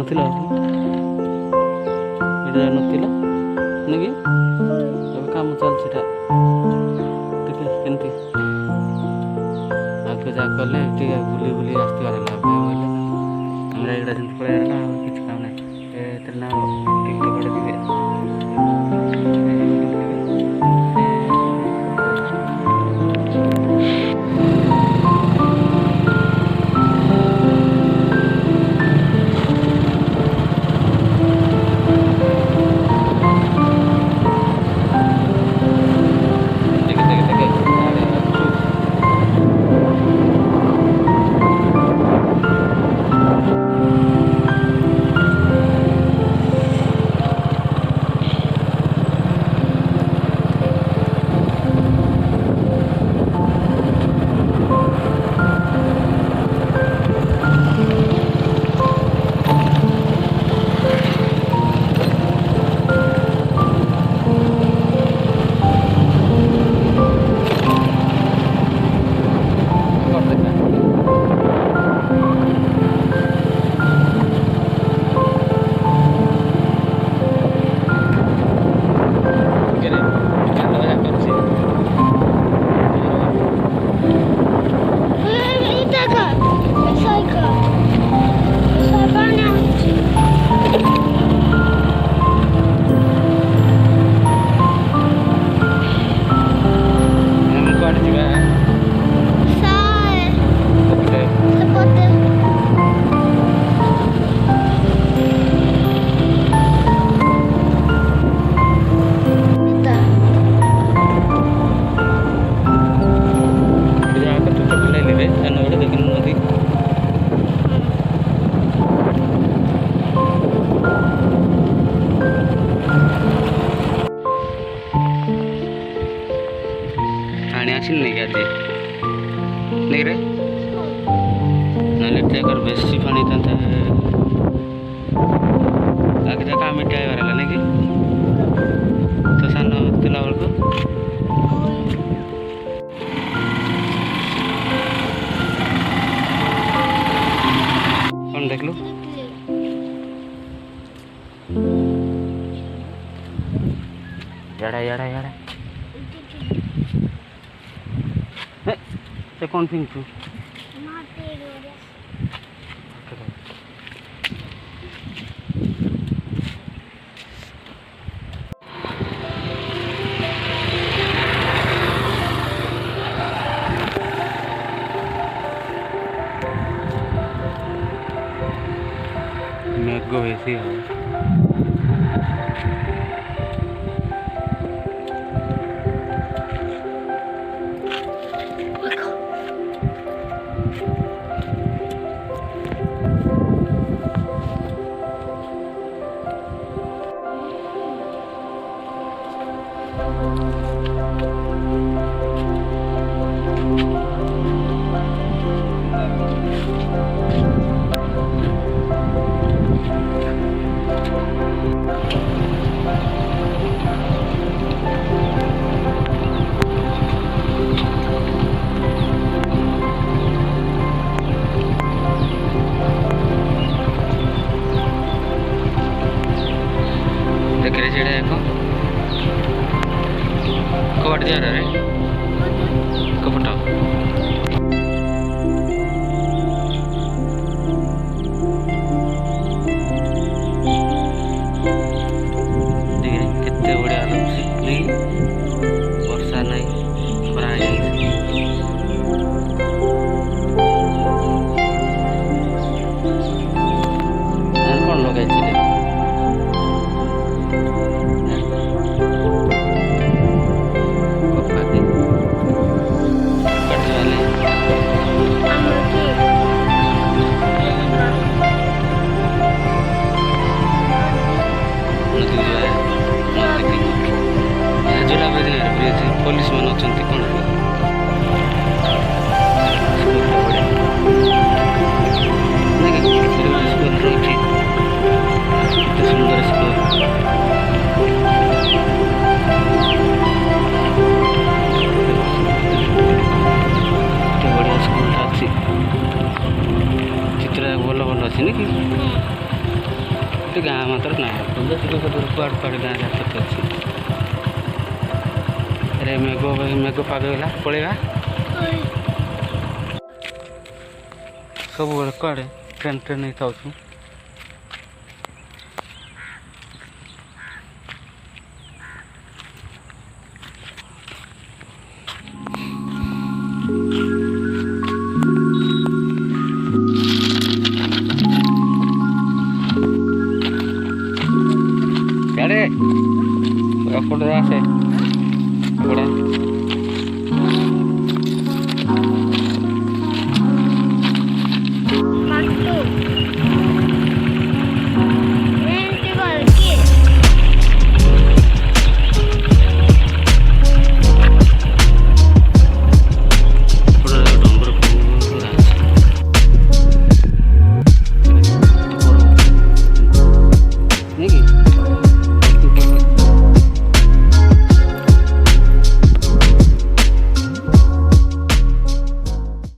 ନଥିଲା ଏଇଟା ନଥିଲା ନାଇଁ କି ଏବେ କାମ ଚାଲିଛି ଏଇଟା ଟିକେ କେମିତି ଆଗକୁ ଯାହା କଲେ ଟିକେ ବୁଲି ବୁଲି ଆସିଥିବାର ହେଲା ବୋଇଲେ আমরা ଏଇଟା ଯେମିତି ପଳେଇ ହେଲା ଆଉ କିଛି କାମ ନାହିଁ ଏଥିରେ ନା ଟିକଟକ୍ ଗୋଟେ ଯିବେ पानी आसिल नहीं क्या दे नहीं रे नले अगर बेसी पानी था आगे तक आम ड्राइवर है नहीं कि तो सान तुला बेलू कौन देख लो याड़ा याड़ा याड़ा ते कौन फिंग तू मेघ वैसी है कबाट जा रहा है कपटा देखिए कितने बढ़िया लुक्स वर्षा नहीं खरा कौन लगे पुलिस मन अच्छा कौन सुंदर स्कूल बढ़िया स्कूल अच्छी चित्र भल भल अच्छी ना कि ଏଠି ଗାଁ ମାତ୍ର ନାହିଁ ଟିକେ ଦୂର କୁଆଡ଼େ ଗାଁ ଯାତ୍ରା ଅଛି। ଆରେ ମେଘ ପାଗ ହେଲା ପଳେଇବା ସବୁବେଳେ କୁଆଡ଼େ train ନେଇଥାଉଛୁ। Cari, aku udah selesai.